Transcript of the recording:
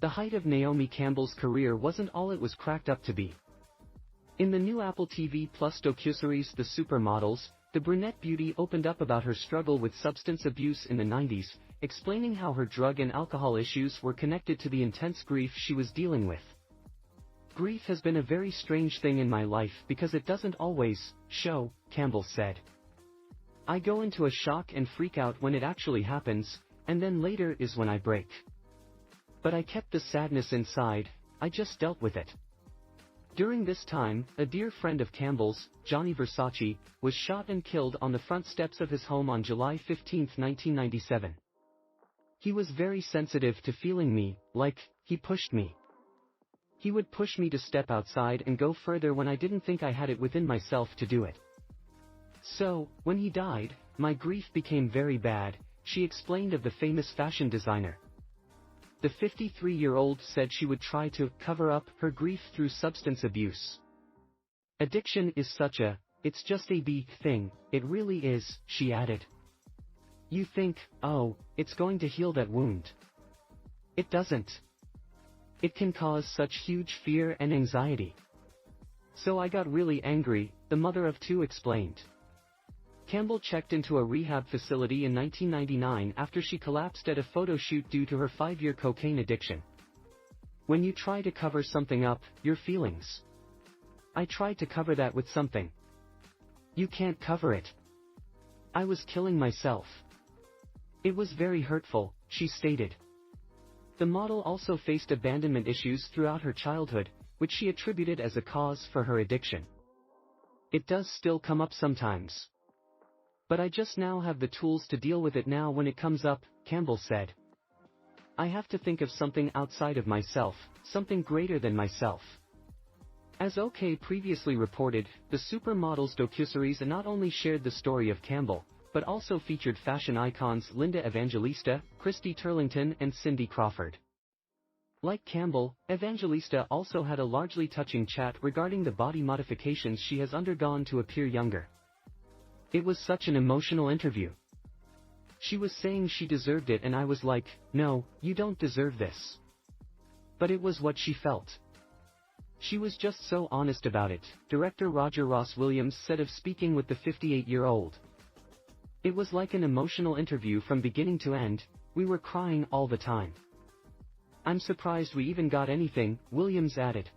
The height of Naomi Campbell's career wasn't all it was cracked up to be. In the new Apple TV Plus docuseries The Supermodels, the brunette beauty opened up about her struggle with substance abuse in the 90s, explaining how her drug and alcohol issues were connected to the intense grief she was dealing with. "Grief has been a very strange thing in my life because it doesn't always show," Campbell said. "I go into a shock and freak out when it actually happens, and then later is when I break. But I kept the sadness inside, I just dealt with it." During this time, a dear friend of Campbell's, Johnny Versace, was shot and killed on the front steps of his home on July 15, 1997. "He was very sensitive to feeling me, like, he pushed me. He would push me to step outside and go further when I didn't think I had it within myself to do it. So, when he died, my grief became very bad," she explained of the famous fashion designer. The 53-year-old said she would try to cover up her grief through substance abuse. "Addiction is such a, it's just a big thing, it really is," she added. "You think, oh, it's going to heal that wound. It doesn't. It can cause such huge fear and anxiety. So I got really angry," the mother of two explained. Campbell checked into a rehab facility in 1999 after she collapsed at a photo shoot due to her 5-year cocaine addiction. "When you try to cover something up, your feelings. I tried to cover that with something. You can't cover it. I was killing myself. It was very hurtful," she stated. The model also faced abandonment issues throughout her childhood, which she attributed as a cause for her addiction. "It does still come up sometimes. But I just now have the tools to deal with it now when it comes up," Campbell said. "I have to think of something outside of myself, something greater than myself." As OK previously reported, the Supermodels docuseries not only shared the story of Campbell, but also featured fashion icons Linda Evangelista, Christy Turlington and Cindy Crawford. Like Campbell, Evangelista also had a largely touching chat regarding the body modifications she has undergone to appear younger. "It was such an emotional interview. She was saying she deserved it and I was like, no, you don't deserve this. But it was what she felt. She was just so honest about it," director Roger Ross Williams said of speaking with the 58-year-old. "It was like an emotional interview from beginning to end, we were crying all the time. I'm surprised we even got anything," Williams added.